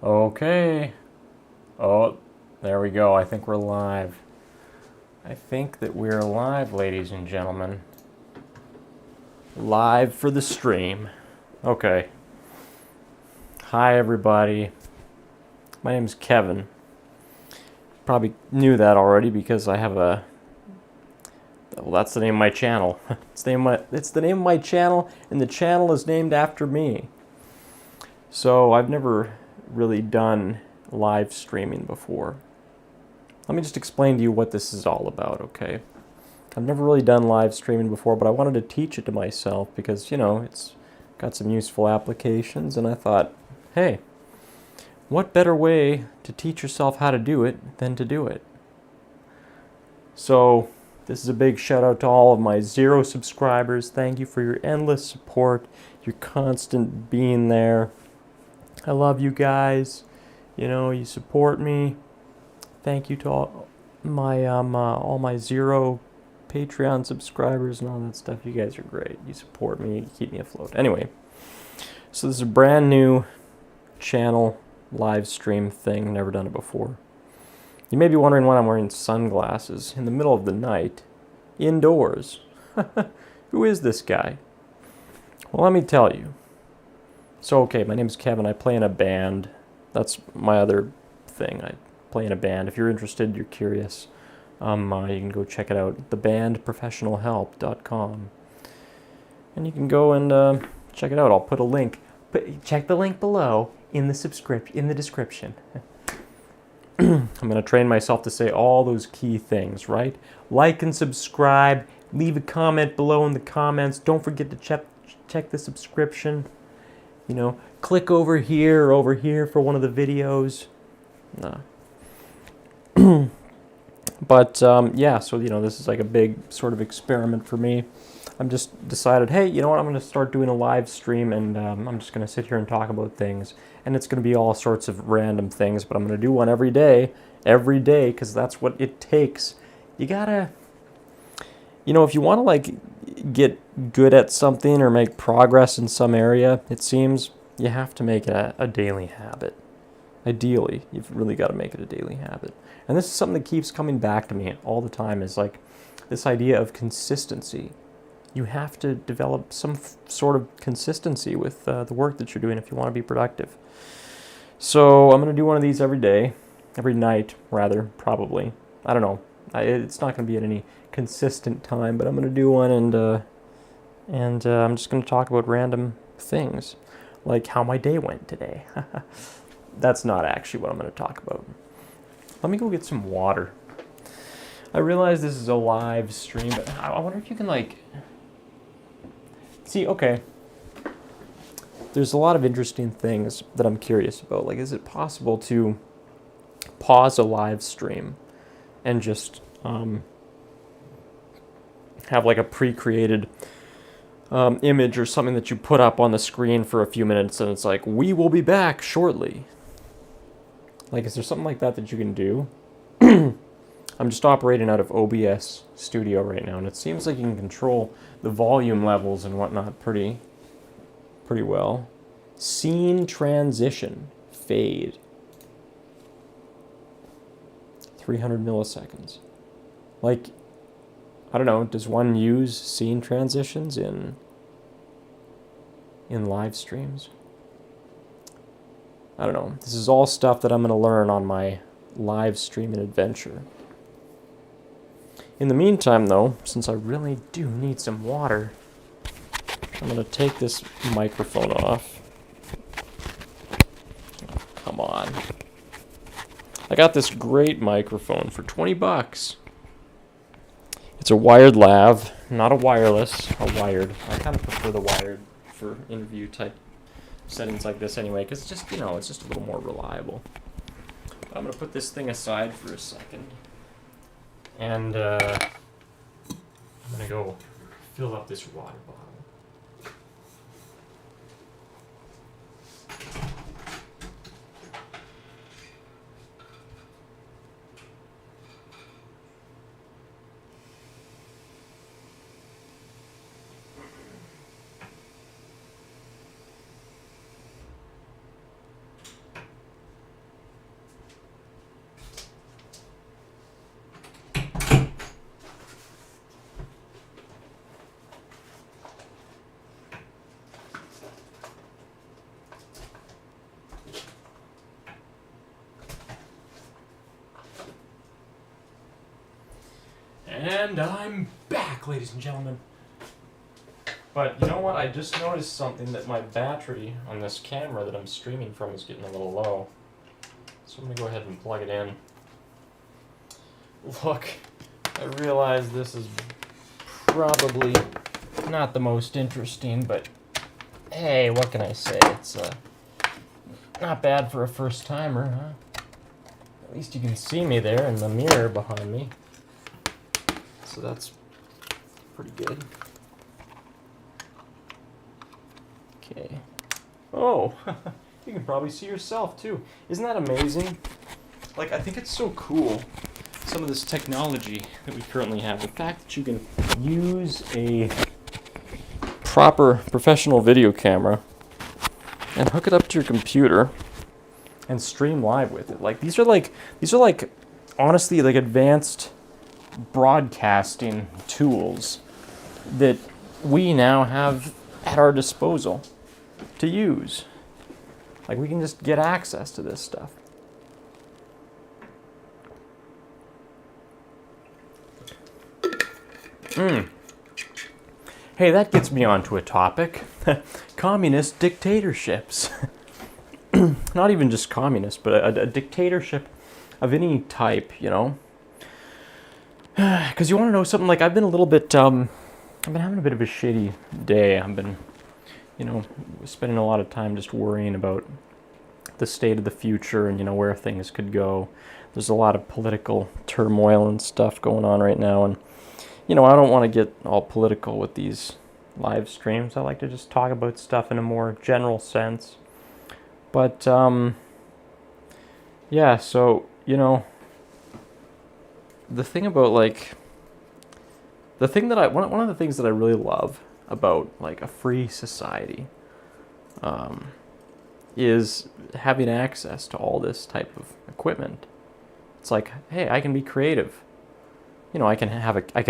Okay. Oh, there we go. I think we're live. I think that we're live, ladies and gentlemen. Live for the stream. Okay. Hi, everybody. My name is Kevin. Probably knew that already because I have a... Well, that's the name of my channel. It's the name of my channel, and the channel is named after me. So I've never really done live streaming before. Let me just explain to you what this is all about, okay? I've never really done live streaming before, but I wanted to teach it to myself because, you know, it's got some useful applications, and I thought, hey, what better way to teach yourself how to do it than to do it? So, this is a big shout out to all of my 0 subscribers. Thank you for your endless support, your constant being there. I love you guys. You know, you support me. Thank you to all my 0 Patreon subscribers and all that stuff. You guys are great. You support me. You keep me afloat. Anyway, so this is a brand new channel live stream thing. Never done it before. You may be wondering why I'm wearing sunglasses in the middle of the night, indoors. Who is this guy? Well, let me tell you. So, okay, my name is Kevin. I play in a band. That's my other thing. I play in a band. If you're interested, you're curious, you can go check it out. thebandprofessionalhelp.com. And you can go and check it out. I'll put a link. Check the link below in the description. I'm going to train myself to say all those key things, right? Like and subscribe. Leave a comment below in the comments. Don't forget to check the subscription. You know, click over here or over here for one of the videos. No. But, yeah, so, you know, this is like a big sort of experiment for me. I'm just decided, hey, you know what, I'm going to start doing a live stream, and I'm just going to sit here and talk about things. And it's going to be all sorts of random things, but I'm going to do one every day, because that's what it takes. You gotta, you know, if you want to, like, get good at something or make progress in some area, it seems, you have to make it a daily habit. Ideally, you've really got to make it a daily habit. And this is something that keeps coming back to me all the time, is like this idea of consistency. You have to develop some sort of consistency with the work that you're doing if you want to be productive. So I'm going to do one of these every day, every night, rather, probably. I don't know. It's not going to be at any consistent time, but I'm going to do one, and I'm just going to talk about random things, like how my day went today. That's not actually what I'm going to talk about. Let me go get some water. I realize this is a live stream, but I wonder if you can, like... See, okay. There's a lot of interesting things that I'm curious about. Like, is it possible to pause a live stream and just have, like, a pre-created image or something that you put up on the screen for a few minutes, and it's like, we will be back shortly. Like, is there something like that that you can do? I'm just operating out of OBS Studio right now, and it seems like you can control the volume levels and whatnot pretty well. Scene transition, fade. 300 milliseconds. Like, I don't know, does one use scene transitions in live streams? I don't know. This is all stuff that I'm going to learn on my live streaming adventure. In the meantime, though, since I really do need some water, I'm going to take this microphone off. Oh, come on. I got this great microphone for 20 bucks. It's a wired lav, not a wireless, a wired. I kind of prefer the wired for interview type settings like this anyway, because it's just, you know, it's just a little more reliable. I'm going to put this thing aside for a second, and I'm going to go fill up this water bottle. And I'm back, ladies and gentlemen. But you know what? I just noticed something, that my battery on this camera that I'm streaming from is getting a little low. So I'm going to go ahead and plug it in. Look, I realize this is probably not the most interesting, but hey, what can I say? It's not bad for a first-timer, huh? At least you can see me there in the mirror behind me. So that's pretty good. Okay. Oh, you can probably see yourself too. Isn't that amazing? Like, I think it's so cool, some of this technology that we currently have. The fact that you can use a proper professional video camera and hook it up to your computer and stream live with it. Like, these are like honestly, like, advanced broadcasting tools that we now have at our disposal to use. Like, we can just get access to this stuff. Hey, that gets me onto a topic. Communist dictatorships. Not even just communist, but a dictatorship of any type, you know? Because you want to know something, like, I've been having a bit of a shitty day. I've been, spending a lot of time just worrying about the state of the future and, where things could go. There's a lot of political turmoil and stuff going on right now, and, I don't want to get all political with these live streams. I like to just talk about stuff in a more general sense. But, yeah, so, the thing about, like, one of the things that I really love about, like, a free society, is having access to all this type of equipment. It's like, hey, I can be creative. I can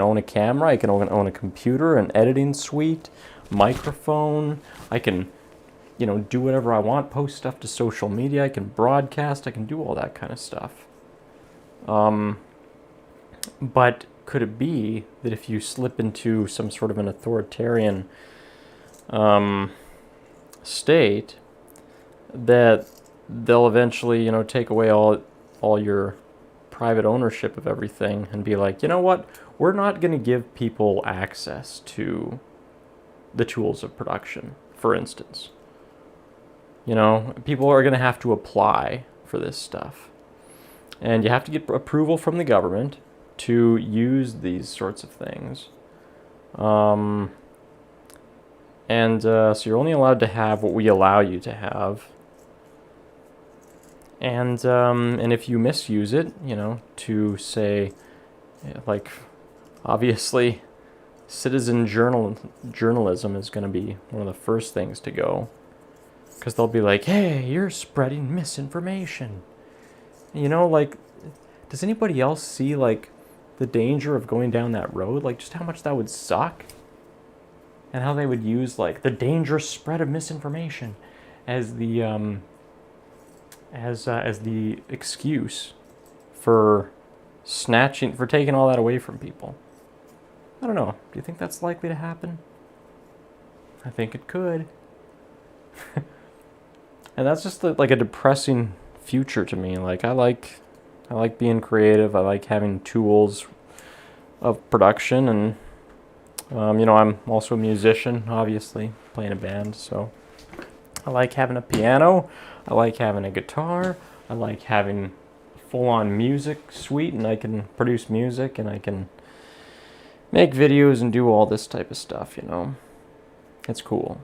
own a camera, I can own a computer, an editing suite, microphone. I can, do whatever I want, post stuff to social media. I can broadcast. I can do all that kind of stuff. But could it be that if you slip into some sort of an authoritarian state, that they'll eventually, take away all your private ownership of everything and be like, you know what, we're not going to give people access to the tools of production, for instance. People are going to have to apply for this stuff. And you have to get approval from the government to use these sorts of things. So you're only allowed to have what we allow you to have. And if you misuse it, to say, like, obviously, citizen journalism is going to be one of the first things to go. Because they'll be like, hey, you're spreading misinformation. Like, does anybody else see, like, the danger of going down that road? Like, just how much that would suck? And how they would use, like, the dangerous spread of misinformation as the as the excuse for taking all that away from people. I don't know. Do you think that's likely to happen? I think it could. And that's just like a depressing future to me. Like, I like being creative. I like having tools of production, and I'm also a musician, obviously, playing a band, so I like having a piano. I like having a guitar. I like having a full-on music suite, and I can produce music, and I can make videos and do all this type of stuff, It's cool.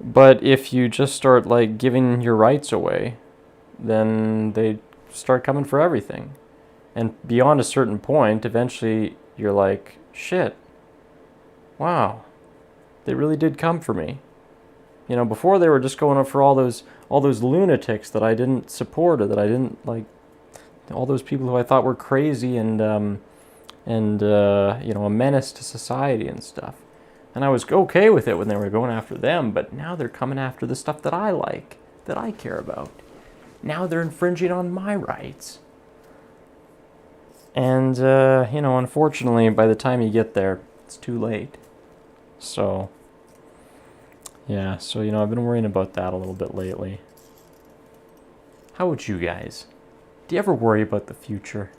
But if you just start, like, giving your rights away, then they start coming for everything. And beyond a certain point, eventually you're like, shit, wow, they really did come for me. Before they were just going up for all those lunatics that I didn't support, or that I didn't like, all those people who I thought were crazy and a menace to society and stuff. And I was okay with it when they were going after them, but now they're coming after the stuff that I like, that I care about. Now they're infringing on my rights. And, unfortunately, by the time you get there, it's too late. So, yeah, so, I've been worrying about that a little bit lately. How about you guys? Do you ever worry about the future?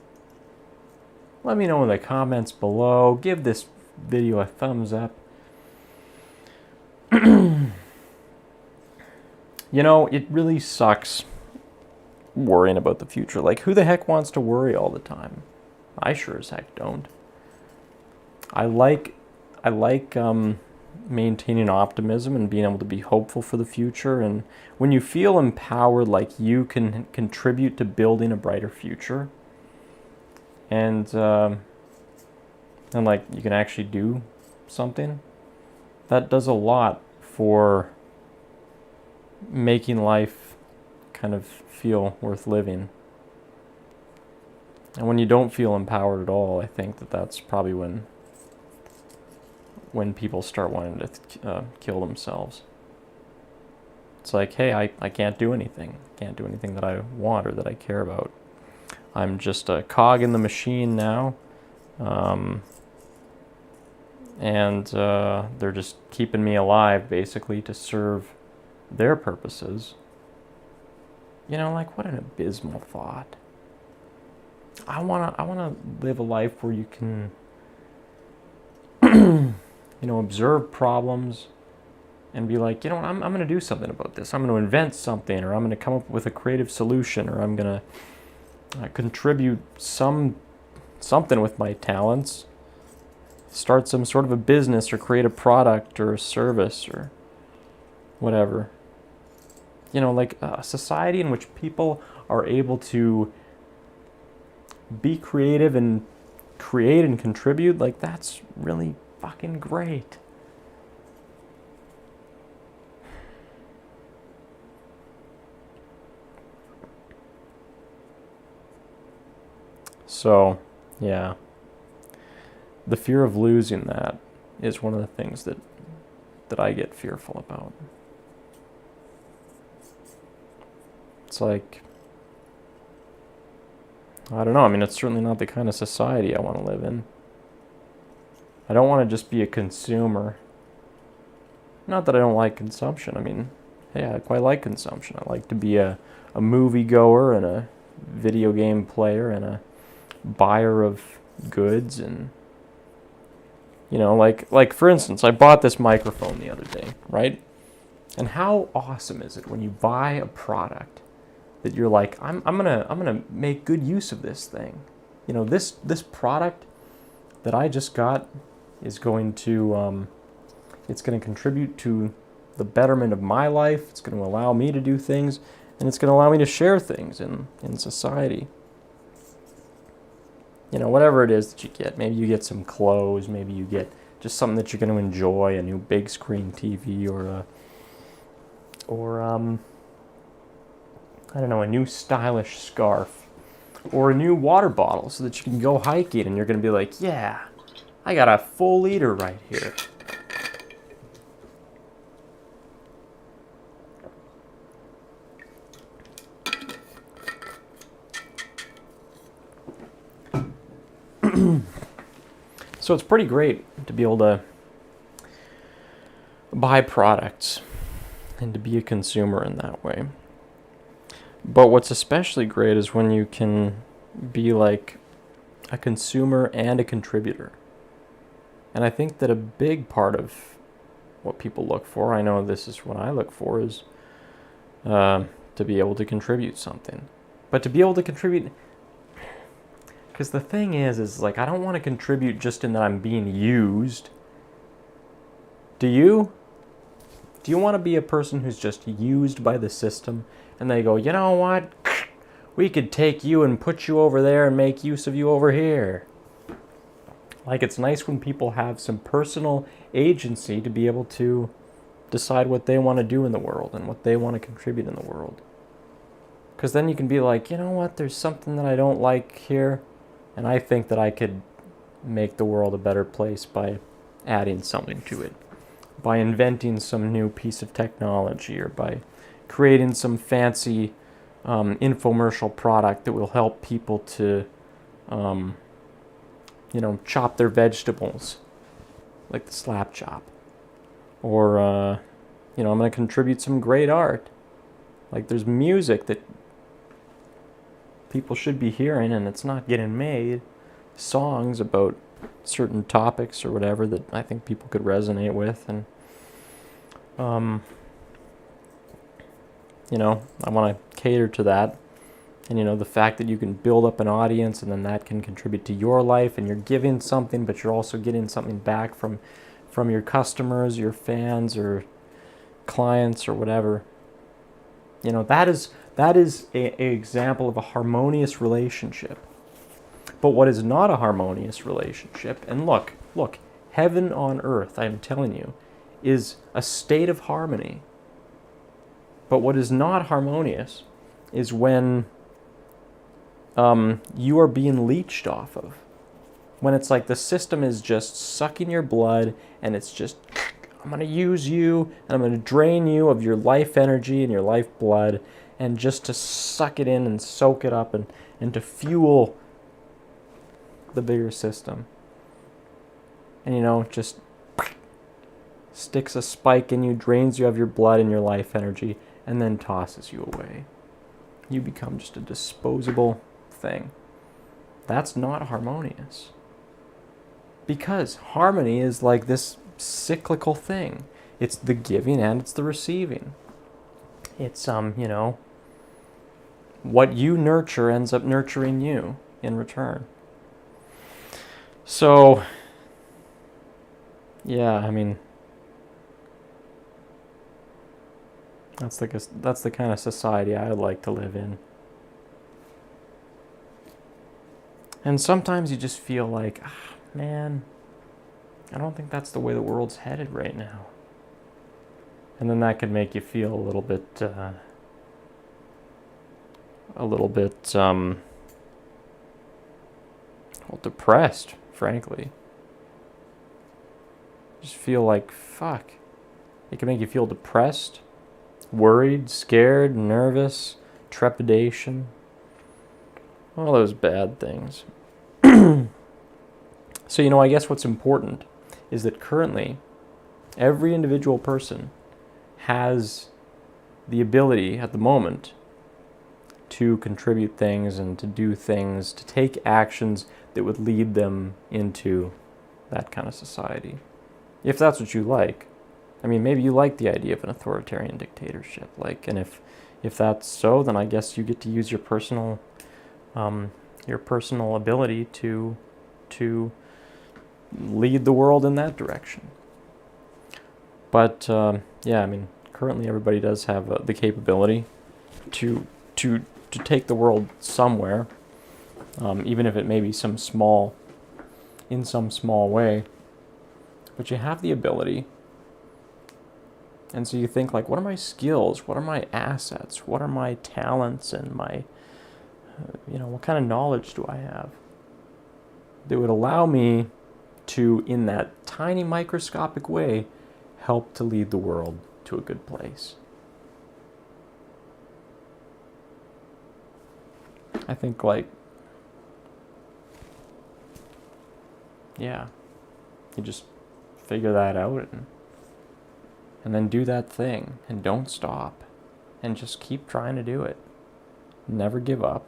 Let me know in the comments below. Give this video a thumbs up. It really sucks worrying about the future. Like, who the heck wants to worry all the time? I sure as heck don't. I like maintaining optimism and being able to be hopeful for the future. And when you feel empowered, like you can contribute to building a brighter future, and like you can actually do something, that does a lot for making life kind of feel worth living. And when you don't feel empowered at all, I think that's probably when people start wanting to kill themselves. It's like, hey, I can't do anything. Can't do anything that I want or that I care about. I'm just a cog in the machine now. And they're just keeping me alive, basically, to serve their purposes. Like, what an abysmal thought. I wanna live a life where you can, observe problems and be like, I'm gonna do something about this. I'm gonna invent something, or I'm gonna come up with a creative solution, or I'm gonna contribute something with my talents. Start some sort of a business, or create a product or a service or whatever. Like a society in which people are able to be creative and create and contribute, like, that's really fucking great. So, yeah. The fear of losing that is one of the things that I get fearful about. It's like, I don't know. I mean, it's certainly not the kind of society I want to live in. I don't want to just be a consumer. Not that I don't like consumption. I mean, hey, I quite like consumption. I like to be a movie goer and a video game player and a buyer of goods. And, like for instance, I bought this microphone the other day, right? And how awesome is it when you buy a product that you're like, I'm gonna make good use of this thing. This product that I just got is going to it's going to contribute to the betterment of my life. It's going to allow me to do things, and it's going to allow me to share things in society. Whatever it is that you get. Maybe you get some clothes. Maybe you get just something that you're going to enjoy, a new big screen TV, or I don't know, a new stylish scarf, or a new water bottle so that you can go hiking and you're going to be like, yeah, I got a full liter right here. So it's pretty great to be able to buy products and to be a consumer in that way. But what's especially great is when you can be like a consumer and a contributor. And I think that a big part of what people look for, I know this is what I look for, is to be able to contribute something. But to be able to contribute, because the thing is like, I don't want to contribute just in that I'm being used. Do you? Do you want to be a person who's just used by the system? And they go, you know what? We could take you and put you over there and make use of you over here. Like, it's nice when people have some personal agency to be able to decide what they want to do in the world and what they want to contribute in the world. Because then you can be like, you know what? There's something that I don't like here, and I think that I could make the world a better place by adding something to it, by inventing some new piece of technology, or by creating some fancy infomercial product that will help people to chop their vegetables, like the slap chop. Or, I'm going to contribute some great art. Like there's music that people should be hearing and it's not getting made. Songs about certain topics or whatever that I think people could resonate with. And, I want to cater to that. And, the fact that you can build up an audience and then that can contribute to your life and you're giving something, but you're also getting something back from your customers, your fans, or clients, or whatever. That is an example of a harmonious relationship. But what is not a harmonious relationship, and look, heaven on earth, I am telling you, is a state of harmony. But what is not harmonious is when you are being leached off of. When it's like the system is just sucking your blood and it's just, I'm going to use you and I'm going to drain you of your life energy and your life blood, and just to suck it in and soak it up and to fuel the bigger system. And just sticks a spike in you, drains you of your blood and your life energy, and then tosses you away. You become just a disposable thing. That's not harmonious. Because harmony is like this cyclical thing. It's the giving and it's the receiving. It's, what you nurture ends up nurturing you in return. So, yeah, that's the kind of society I would like to live in. And sometimes you just feel like, man, I don't think that's the way the world's headed right now. And then that could make you feel a little bit, depressed, frankly. Just feel like, fuck. It can make you feel depressed, worried, scared, nervous, trepidation. All those bad things. So, I guess what's important is that currently every individual person has the ability at the moment to contribute things and to do things, to take actions that would lead them into that kind of society. If that's what you like. Maybe you like the idea of an authoritarian dictatorship. And if that's so, then I guess you get to use your personal ability to lead the world in that direction. But currently everybody does have the capability to take the world somewhere, even if it may be in some small way. But you have the ability. And so you think, like, what are my skills? What are my assets? What are my talents and my, what kind of knowledge do I have that would allow me to, in that tiny microscopic way, help to lead the world to a good place? I think, you just figure that out and then do that thing and don't stop and just keep trying to do it. Never give up.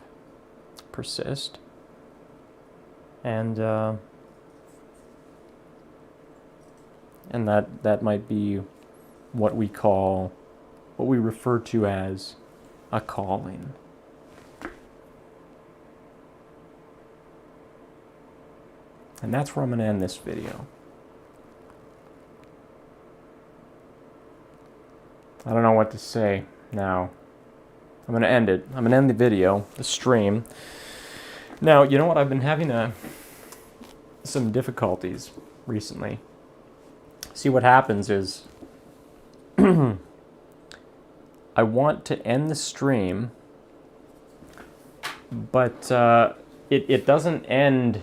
Persist. And that might be what we refer to as a calling. And that's where I'm going to end this video. I don't know what to say now. I'm going to end it. I'm going to end the video, the stream. Now, you know what? I've been having some difficulties recently. See, what happens is I want to end the stream, but it doesn't end.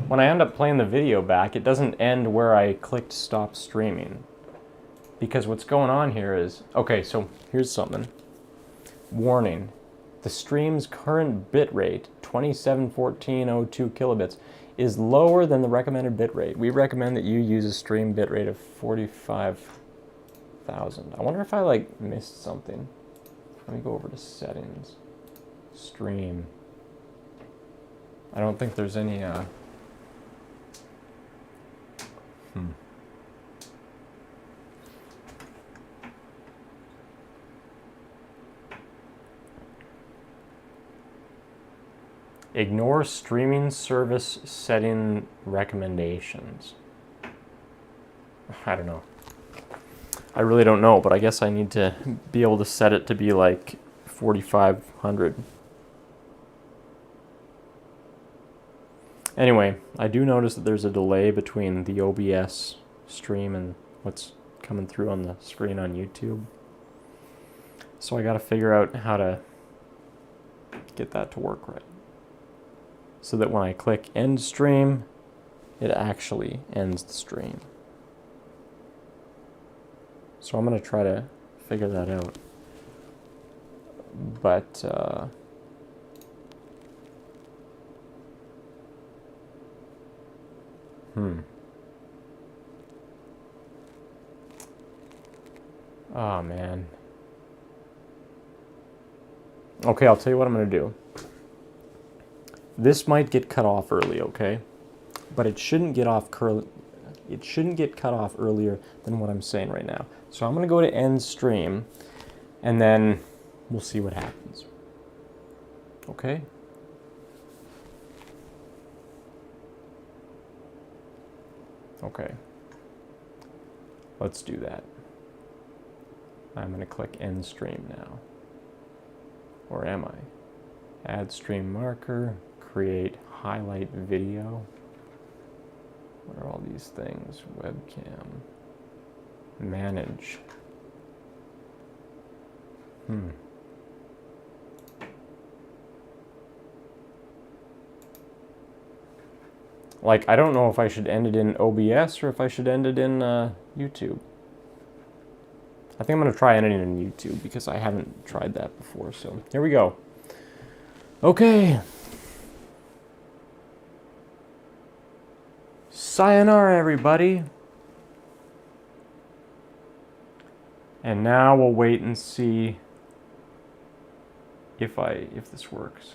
When I end up playing the video back, it doesn't end where I clicked stop streaming. Because what's going on here is, okay, so here's something. Warning. The stream's current bit rate, 271402 kilobits, is lower than the recommended bitrate. We recommend that you use a stream bitrate of 45,000. I wonder if I like missed something. Let me go over to settings. Stream. I don't think there's any Ignore streaming service setting recommendations. I don't know. I really don't know, but I guess I need to be able to set it to be like 4,500. Anyway, I do notice that there's a delay between the OBS stream and what's coming through on the screen on YouTube. So I got to figure out how to get that to work right, so that when I click end stream, it actually ends the stream. So I'm going to try to figure that out. But oh man. Okay, I'll tell you what I'm going to do. This might get cut off early, okay? But it shouldn't get cut off earlier than what I'm saying right now. So I'm going to go to end stream, and then we'll see what happens. Okay? Okay. Let's do that. I'm going to click end stream now. Or am I? Add stream marker, create highlight video. What are all these things? Webcam. Manage. Like, I don't know if I should end it in OBS or if I should end it in YouTube. I think I'm going to try ending it in YouTube because I haven't tried that before. So here we go. Okay. Sayonara, everybody. And now we'll wait and see if this works.